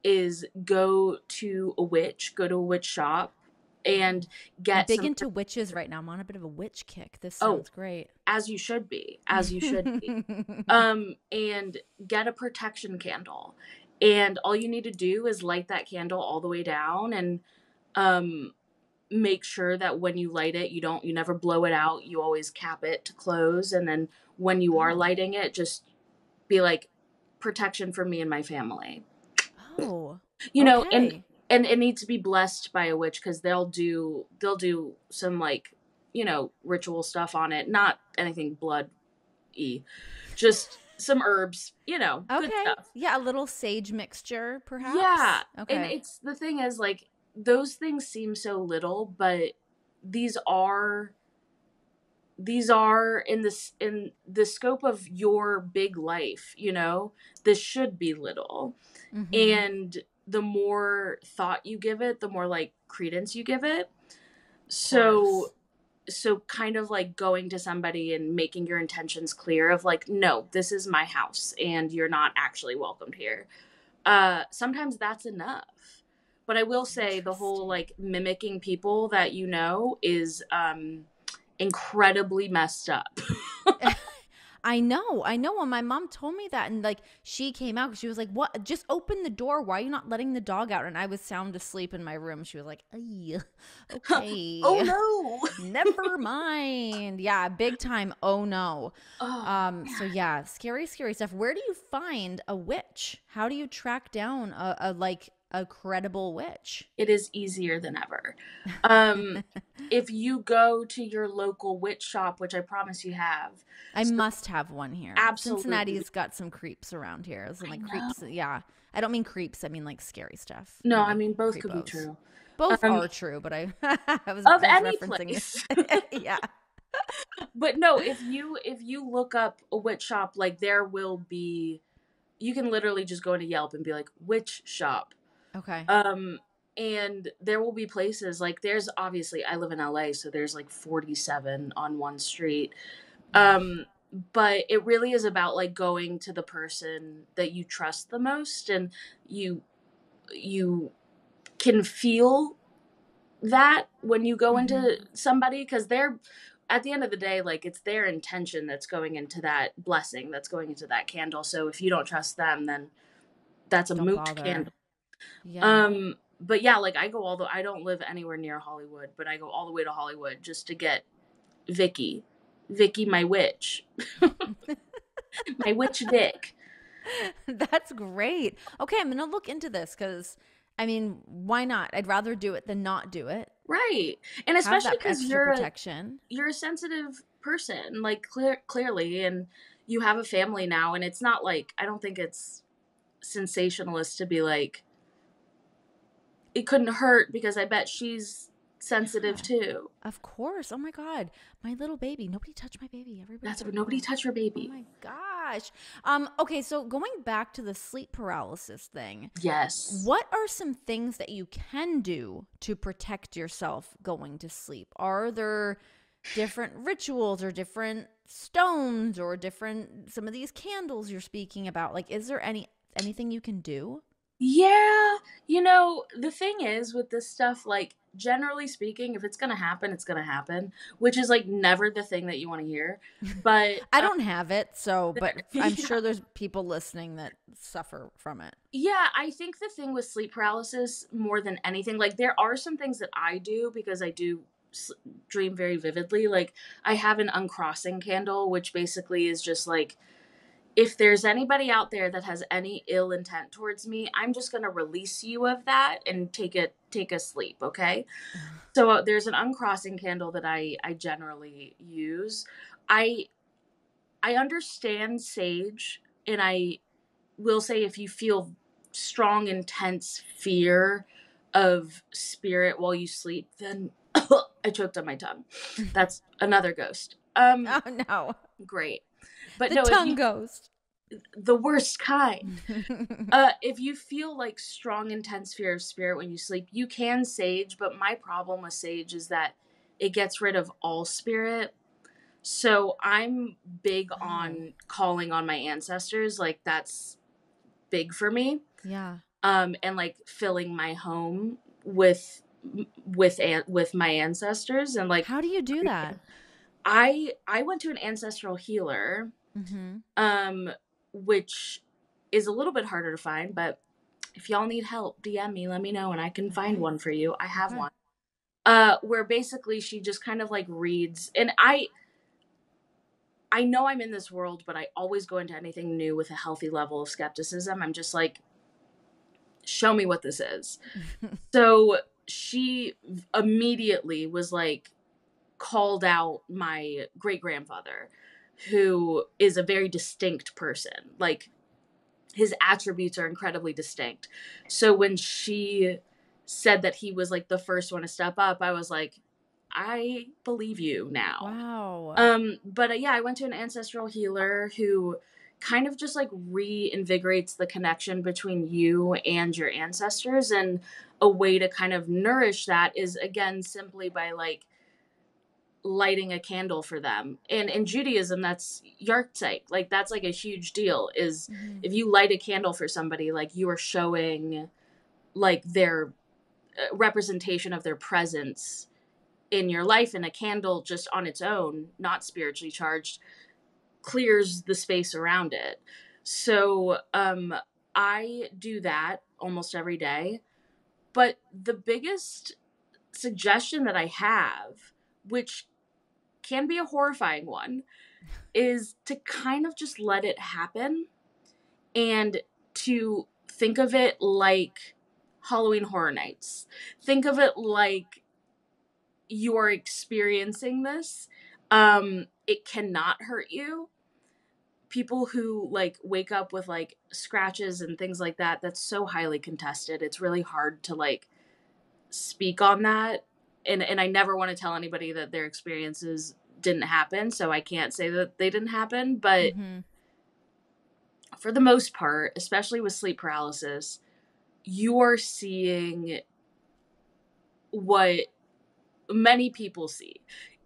is go to a witch shop and get
I'm big into witches right now. I'm on a bit of a witch kick. This sounds great.
As you should be. And get a protection candle. And all you need to do is light that candle all the way down, and make sure that when you light it, you never blow it out. You always cap it to close. And then when you are lighting it, just be like, protection for me and my family.
Oh,
you know, and it needs to be blessed by a witch, because they'll do some like ritual stuff on it. Not anything blood-y. Just some herbs, good
Okay.
stuff.
Yeah, a little sage mixture,
Yeah.
perhaps.
And
Okay.
it's the thing is like those things seem so little, but these are in the scope of your big life, this should be little.
Mm-hmm.
And the more thought you give it, the more like credence you give it.
Of course.
So kind of like going to somebody and making your intentions clear of like, no, this is my house and you're not actually welcomed here. Sometimes that's enough. But I will say the whole
Interesting.
like mimicking people that is incredibly messed up.
I know. I know when my mom told me that and like she came out, she was like, "What? Just open the door. Why are you not letting the dog out?" And I was sound asleep in my room. She was like, "Ay,
Oh
okay."
no.
Never mind. Yeah, big time. Oh no.
Oh
So
man.
yeah, scary, scary stuff. Where do you find a witch? How do you track down a credible witch?
It is easier than ever. Um, if you go to your local witch shop, which I promise you have,
I
so
must have one here.
absolutely,
Cincinnati's got some creeps around here. Some
I
like
know.
creeps. Yeah. I don't mean creeps. I mean like scary stuff.
No,
More
I
like
mean both could be
creepos.
true.
Both
Um,
are true, but I
of
I was
any
referencing
place.
yeah.
But no, if you look up a witch shop, like there will be, you can literally just go into Yelp and be like witch shop.
Okay.
Um, and there will be places like there's obviously I live in LA, so there's like 47 on one street. Um, but it really is about like going to the person that you trust the most, and you you can feel that when you go
Mhm.
into somebody, because they're at the end of the day, like it's their intention that's going into that blessing, that's going into that candle. So if you don't trust them, then that's a
Don't
moot candle.
bother. Yeah.
But yeah, like I don't live anywhere near Hollywood, but I go all the way to Hollywood just to get Vicky, Vicky, my witch, my witch Vic.
That's great. Okay, I'm gonna look into this because, I mean, why not? I'd rather do it than not do it.
Right. And
Have
especially
that
because
extra protection.
you're a sensitive person, like clearly, and you have a family now, and it's not like I don't think it's sensationalist to be like it couldn't hurt because I bet she's sensitive
Yeah,
too.
of course. Oh my God, my little baby. Nobody touch my baby. Everybody
That's
back
nobody
off.
touch her
Oh
baby.
my gosh. Okay, so going back to the sleep paralysis thing,
Yes.
what are some things that you can do to protect yourself going to sleep? Are there different rituals or different stones or different some of these candles you're speaking about? Like, is there anything you can do?
Yeah, the thing is with this stuff, like generally speaking, if it's gonna happen, it's gonna happen, which is like never the thing that you want to hear. But
I don't have it, so but I'm
yeah,
sure there's people listening that suffer from it.
yeah, I think the thing with sleep paralysis more than anything, like there are some things that I do because I do dream very vividly. Like I have an uncrossing candle, which basically is just like if there's anybody out there that has any ill intent towards me, I'm just going to release you of that and take a sleep, okay? So there's an uncrossing candle that I generally use. I I understand sage, and I will say if you feel strong intense fear of spirit while you sleep, then I choked on my tongue. That's another ghost.
Oh no.
Great. But
The
no, if
tongue
you
ghost.
the worst kind. If you feel like strong, intense fear of spirit when you sleep, you can sage. But my problem with sage is that it gets rid of all spirit. So I'm big
Oh.
on calling on my ancestors. Like that's big for me.
Yeah.
And like filling my home with my ancestors and like
How do you do that?
I went to an ancestral healer,
Mhm.
um, which is a little bit harder to find, but if y'all need help, DM me, let me know, and I can find
Okay.
one for you. I have
Okay.
one. Where basically she just kind of like reads, and I know I'm in this world, but I always go into anything new with a healthy level of skepticism. I'm just like, show me what this is. So she immediately was like, called out my great grandfather, who is a very distinct person. Like, his attributes are incredibly distinct. So when she said that he was like the first one to step up, I was like, I believe you now.
Wow.
But yeah, I went to an ancestral healer who kind of just like reinvigorates the connection between you and your ancestors. And a way to kind of nourish that is, again, simply by like lighting a candle for them. And in Judaism, that's yahrzeit. Like, that's like a huge deal, is
Mm-hmm.
if you light a candle for somebody, like, you are showing like their representation of their presence in your life. And a candle just on its own, not spiritually charged, clears the space around it. So I do that almost every day. But the biggest suggestion that I have, which can be a horrifying one, is to kind of just let it happen, and to think of it like Halloween Horror Nights. Think of it like you're experiencing this. It cannot hurt you. People who like wake up with like scratches and things like that, that's so highly contested. It's really hard to like speak on that. And I never want to tell anybody that their experiences didn't happen, so I can't say that they didn't happen. But
Mm-hmm.
for the most part, especially with sleep paralysis, you are seeing what many people see.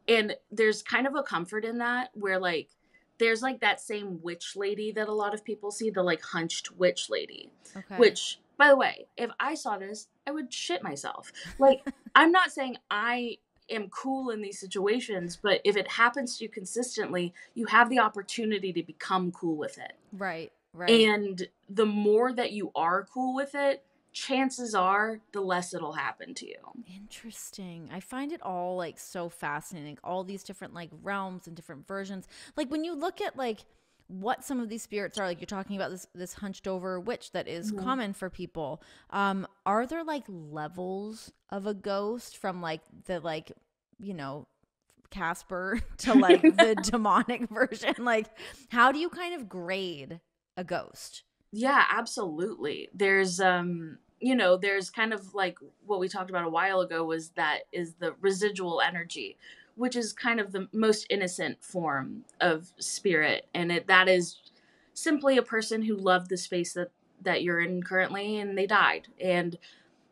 And there's kind of a comfort in that, where like there's like that same witch lady that a lot of people see, the like hunched witch lady.
Okay.
Which, by the way, if I saw this, I would shit myself. Like, I'm not saying I am cool in these situations, but if it happens to you consistently, you have the opportunity to become cool with it.
Right. Right.
And the more that you are cool with it, chances are the less it'll happen to you.
Interesting. I find it all like so fascinating. All these different like realms and different versions. Like when you look at like what some of these spirits are, like you're talking about this hunched over witch that is common for people. Are there like levels of a ghost, from like the like, you know, Casper to like the demonic version? Like, how do you kind of grade a ghost?
Yeah, absolutely. There's there's kind of like what we talked about a while ago, was that is the residual energy, which is kind of the most innocent form of spirit. And that is simply a person who loved the space that you're in currently, and they died, and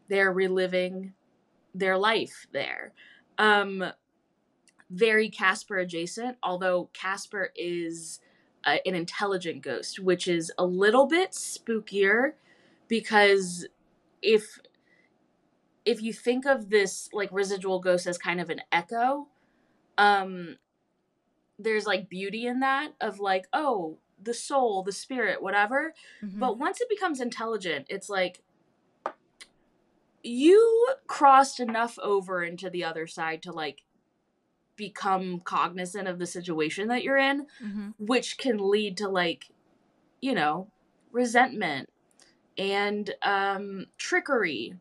they're reliving their life there. Very Casper adjacent, although Casper is an intelligent ghost, which is a little bit spookier, because if you think of this like residual ghost as kind of an echo, there's like beauty in that, of like, oh, the soul, the spirit, whatever.
Mm-hmm.
But once it becomes intelligent, it's like you crossed enough over into the other side to like become cognizant of the situation that you're in,
Mm-hmm.
which can lead to like, resentment and trickery,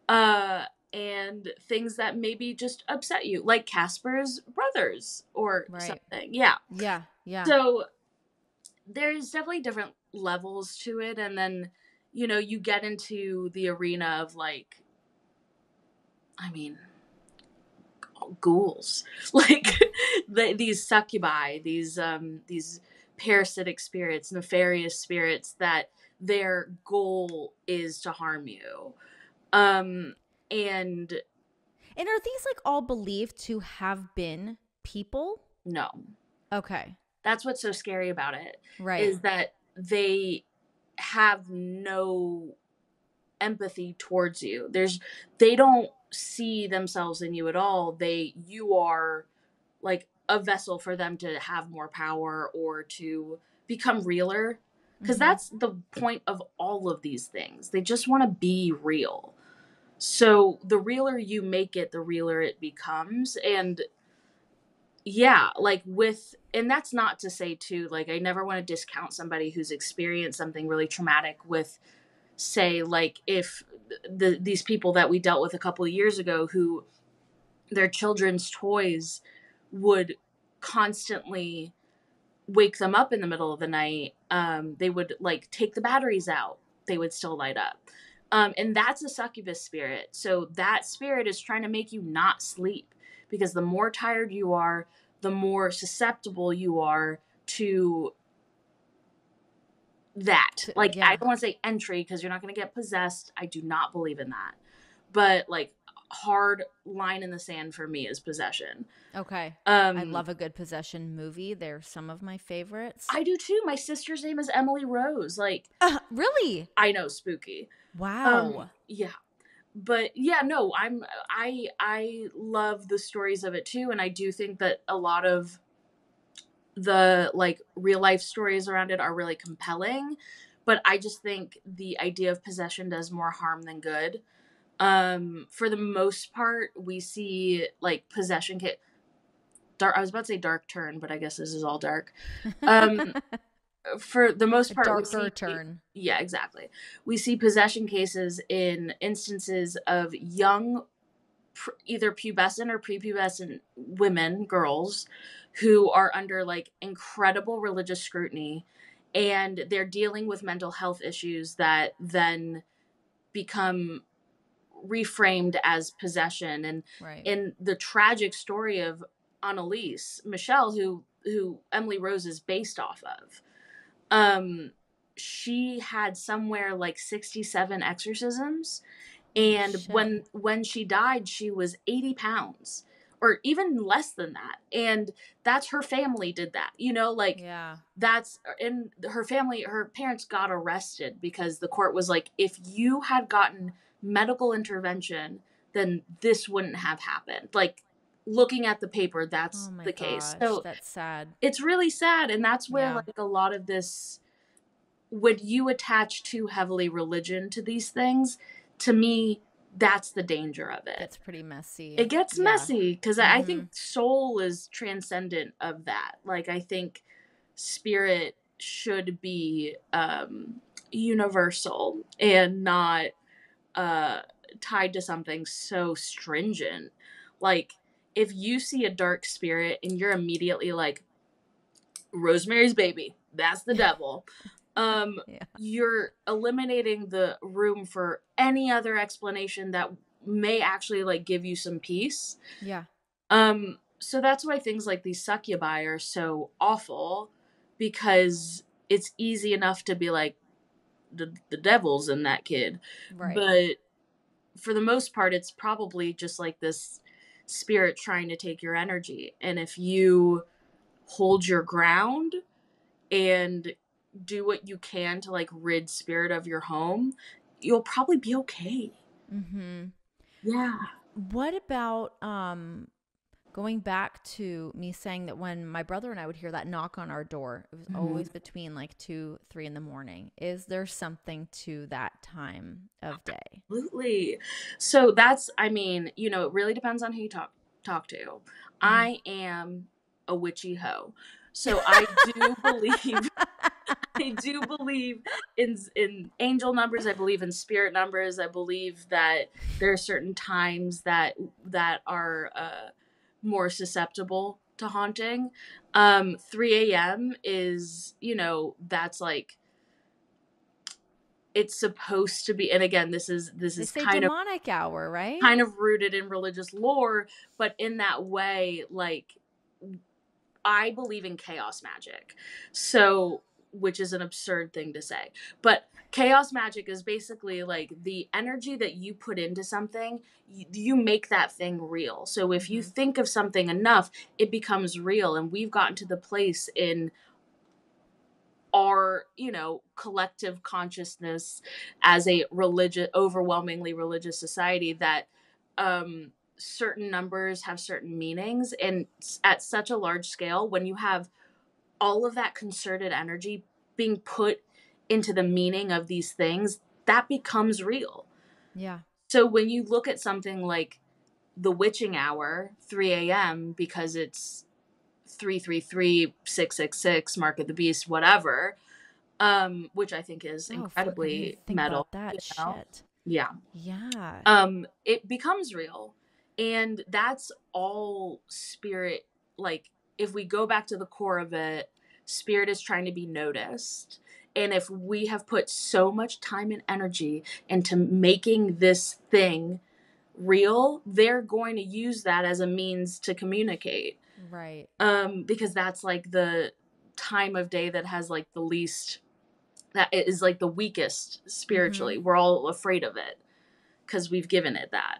and things that maybe just upset you, like Casper's brothers or
Right.
something. Yeah.
Yeah. Yeah.
So there's definitely different levels to it. And then, you get into the arena of like, I mean, ghouls, like these succubi, these parasitic spirits, nefarious spirits, that their goal is to harm you. And
are these like all believed to have been people?
no,
Okay.
that's what's so scary about it,
Right.
is that they have no empathy towards you. They don't see themselves in you at all. You are like a vessel for them to have more power or to become realer, because that's the point of all of these things. They just want to be real. So the realer you make it, the realer it becomes. And yeah, like and that's not to say too, like, I never want to discount somebody who's experienced something really traumatic with, say, like, if these people that we dealt with a couple of years ago, who their children's toys would constantly wake them up in the middle of the night. They would like take the batteries out, they would still light up. And that's a succubus spirit. So that spirit is trying to make you not sleep, because the more tired you are, the more susceptible you are to that. Like, I
Yeah.
don't want to say entry because you're not going to get possessed. I do not believe in that. But like, hard line in the sand for me is possession.
Okay. I
Um,
love a good possession movie. They're some of my favorites.
I do too. My sister's name is Emily Rose. Like,
Really?
I know, spooky.
Wow.
Yeah. But yeah, no, I love the stories of it too, and I do think that a lot of the like real life stories around it are really compelling, but I just think the idea of possession does more harm than good. For the most part, we see like possession kit dark. I was about to say dark turn, but I guess this is all dark. Um, for the most
A
part, we
darker
see,
turn.
yeah, exactly. We see possession cases in instances of young, either pubescent or prepubescent women, girls, who are under like incredible religious scrutiny, and they're dealing with mental health issues that then become reframed as possession. And
Right.
in the tragic story of Annalise Michelle, who Emily Rose is based off of, um she had somewhere like 67 exorcisms,
Holy
and
shit.
when she died she was 80 pounds, or even less than that. And that's her family did that, like,
Yeah.
that's in her family. Her parents got arrested because the court was like, if you had gotten medical intervention, then this wouldn't have happened. Like, looking at the paper,
Oh
that's
my
the case.
gosh.
So
That's sad.
it's really sad, and that's where
Yeah.
like a lot of this, when you attach too heavily religion to these things, to me, that's the danger of it.
Gets pretty messy.
It gets
Yeah.
messy because I
Mm-hmm.
think soul is transcendent of that. Like, I think spirit should be universal and not uh, tied to something so stringent. Like, if you see a dark spirit and you're immediately like, Rosemary's Baby, that's the devil.
Yeah.
You're eliminating the room for any other explanation that may actually like give you some peace.
Yeah.
So that's why things like these succubi are so awful, because it's easy enough to be like, the devil's in that kid.
Right.
But for the most part, it's probably just like this spirit trying to take your energy. And if you hold your ground and do what you can to like rid spirit of your home, you'll probably be okay.
Mm-hmm.
Yeah.
What about going back to me saying that when my brother and I would hear that knock on our door, it was
Mm-hmm.
always between like 2, 3 in the morning. Is there something to that time of day?
Absolutely. So that's, I mean, it really depends on who you talk to.
Mm-hmm.
I am a witchy hoe. So I do believe I do believe in angel numbers. I believe in spirit numbers. I believe that there are certain times that are more susceptible to haunting. 3 a.m. is, that's like, it's supposed to be. And again, this
They
is
say
kind of
demonic hour, right?
rooted in religious lore, but in that way, like, I believe in chaos magic. So, which is an absurd thing to say. But chaos magic is basically like the energy that you put into something, you make that thing real. So if you
Mm-hmm.
think of something enough, it becomes real. And we've gotten to the place in our, collective consciousness as a overwhelmingly religious society, that certain numbers have certain meanings. And at such a large scale, when you have all of that concerted energy being put into the meaning of these things, that becomes real.
Yeah.
So when you look at something like the witching hour, 3 a.m., because it's 333 666, mark of the beast, whatever, which I think is
Oh, fuck. I didn't even
incredibly
think
metal,
about that shit.
yeah.
Yeah.
It becomes real. And that's all spirit. Like, if we go back to the core of it, spirit is trying to be noticed. And if we have put so much time and energy into making this thing real, they're going to use that as a means to communicate.
Right.
Because that's like the time of day that has like the least, that is like the weakest spiritually. We're all afraid of it because we've given it that.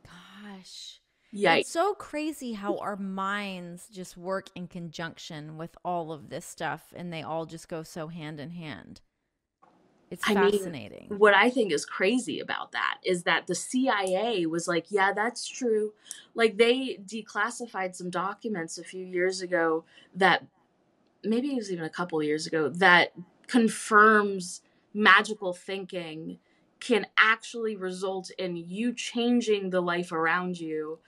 Gosh.
Yikes.
It's so crazy how our minds just work in conjunction with all of this stuff, and they all just go so hand in hand. It's fascinating.
What I think is crazy about that is that the CIA was like, yeah, that's true. Like, they declassified some documents a few years ago that, maybe it was even a couple years ago, that confirms magical thinking can actually result in you changing the life around you.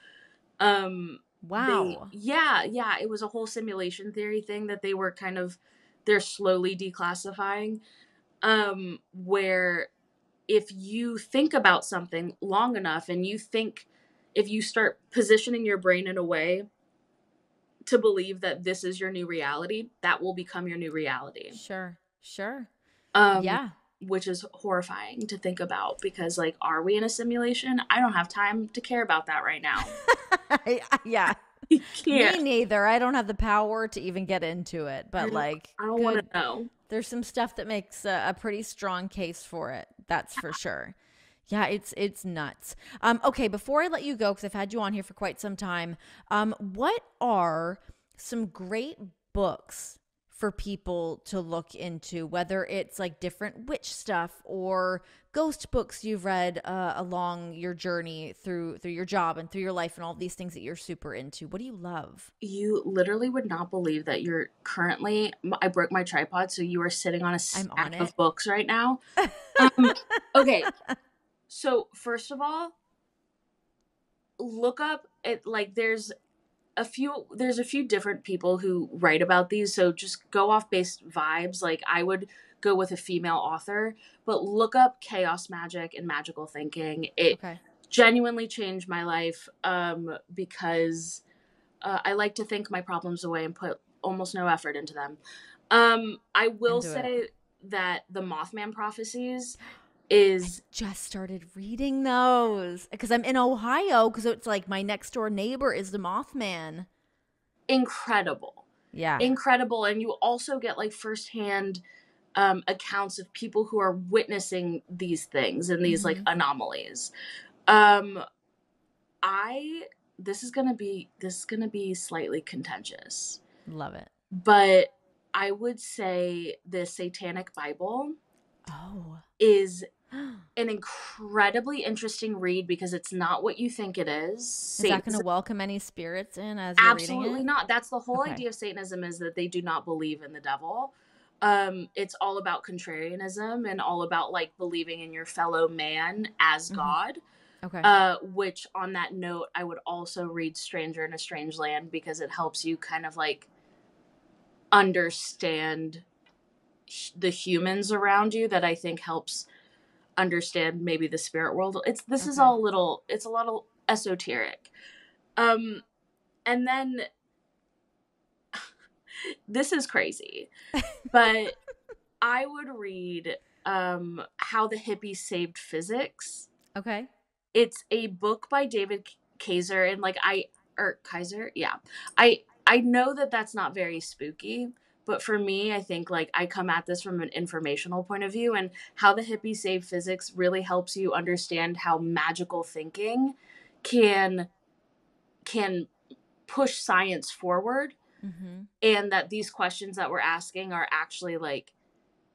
Wow.
Yeah, it was a whole simulation theory thing that they're slowly declassifying. Where if you think about something long enough and if you start positioning your brain in a way to believe that this is your new reality, that will become your new reality.
Sure.
Yeah. Which is horrifying to think about, because, like, are we in a simulation? I don't have time to care about that right now.
Yeah. Me neither. I don't have the power to even get into it, but
I don't want to know.
There's some stuff that makes a pretty strong case for it. That's for sure. Yeah, it's nuts. Okay, before I let you go, because I've had you on here for quite some time, what are some great books for people to look into, whether it's like different witch stuff or ghost books you've read along your journey through your job and through your life and all these things that you're super into? What do you love?
You literally would not believe that you're currently, I broke my tripod, so you are sitting on a stack of books right now. Okay. So first of all, look up it. Like, there's a few different people who write about these, so just go off based vibes. Like, I would go with a female author, but look up chaos magic and magical thinking. It genuinely changed my life, because I like to think my problems away and put almost no effort into them. I will say that the Mothman prophecies is,
I just started reading those because I'm in Ohio, because it's like my next door neighbor is the Mothman.
Incredible.
Yeah.
Incredible. And you also get like firsthand accounts of people who are witnessing these things and these like anomalies. This is gonna be slightly contentious.
Love it.
But I would say the Satanic Bible is an incredibly interesting read, because it's not what you think it is.
Is that going to welcome any spirits in as you're reading it?
Absolutely not. That's the whole idea of Satanism, is that they do not believe in the devil. It's all about contrarianism and all about like believing in your fellow man as God.
Okay.
Which, on that note, I would also read Stranger in a Strange Land, because it helps you kind of like understand the humans around you, that I think helps understand maybe the spirit world. This is all it's a little esoteric. And then this is crazy, but I would read How the Hippies Saved Physics.
Okay.
It's a book by David Kaiser, and like Kaiser, yeah. I know that that's not very spooky, but for me, I think like I come at this from an informational point of view, and How the Hippies Saved Physics really helps you understand how magical thinking can push science forward, and that these questions that we're asking are actually like,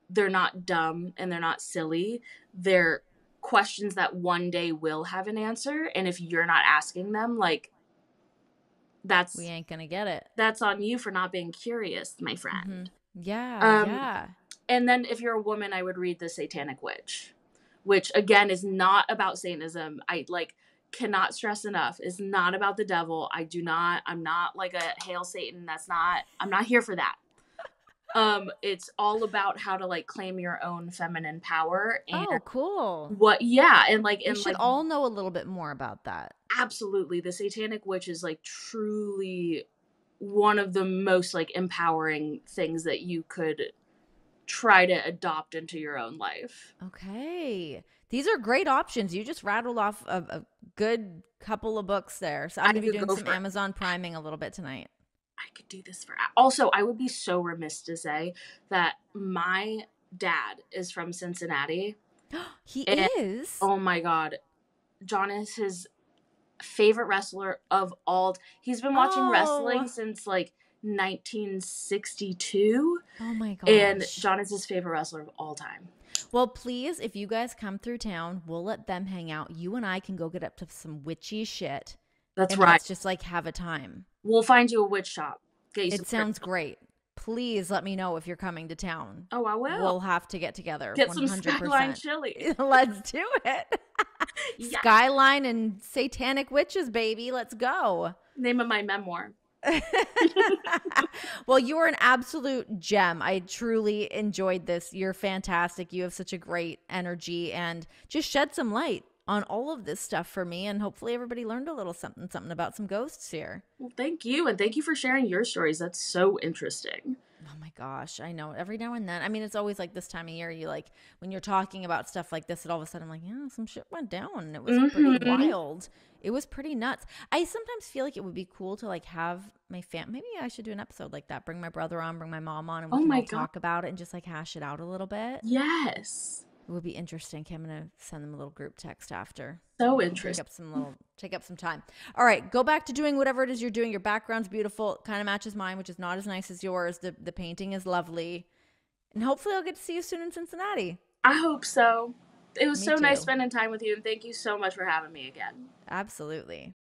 they're not dumb and they're not silly. They're questions that one day will have an answer, and if you're not asking them, like, we
ain't gonna get it.
That's on you for not being curious, my friend.
Yeah.
And then if you're a woman, I would read The Satanic Witch, which again is not about Satanism. I like cannot stress enough, is not about the devil. I'm not like a Hail Satan. I'm not here for that. It's all about how to like claim your own feminine power and
Oh, cool.
and
We should
like
all know a little bit more about that.
absolutely the Satanic Witch is like truly one of the most like empowering things that you could try to adopt into your own life.
Okay. These are great options. You just rattled off a good couple of books there. So I'm
I
going to be
could
doing
go
some
for
Amazon priming a little bit tonight.
I could do this for also I would be so remiss to say that my dad is from Cincinnati
He
and
is?
oh my god, John is his favorite wrestler of all. He's been watching wrestling
Oh.
since like 1962
Oh my
and
gosh.
John is his favorite wrestler of all time.
Well, please, if you guys come through town, we'll let them hang out. You and I can go get up to some witchy shit
That's
and
right.
let's just like have a time.
We'll find you a witch shop. Get you
It
some
sounds great. Please let me know if you're coming to town.
Oh, I will.
We'll have to get together.
Get some
100%.
Skyline chili.
Let's do it.
Yeah.
Skyline and Satanic Witches, baby. Let's go.
Name of my memoir.
Well, you are an absolute gem. I truly enjoyed this. You're fantastic. You have such a great energy and just shed some light on all of this stuff for me. And hopefully everybody learned a little something about some ghosts here.
Well, thank you. And thank you for sharing your stories. That's so interesting.
Oh my gosh, I know. Every now and then. I mean, it's always like this time of year, you like when you're talking about stuff like this, it all of a sudden I'm like, yeah, some shit went down. And it was pretty wild. It was pretty nuts. I sometimes feel like it would be cool to like have my maybe I should do an episode like that. Bring my brother on, bring my mom on, and we can all talk about it and just like hash it out a little bit.
Yes.
It would be interesting. Okay, I'm gonna send them a little group text after.
So interesting.
Take up some time. All right, go back to doing whatever it is you're doing. Your background's beautiful. Kind of matches mine, which is not as nice as yours. The painting is lovely, and hopefully I'll get to see you soon in Cincinnati.
I hope so. It was
Me
so nice
too.
spending time with you, and thank you so much for having me again.
Absolutely.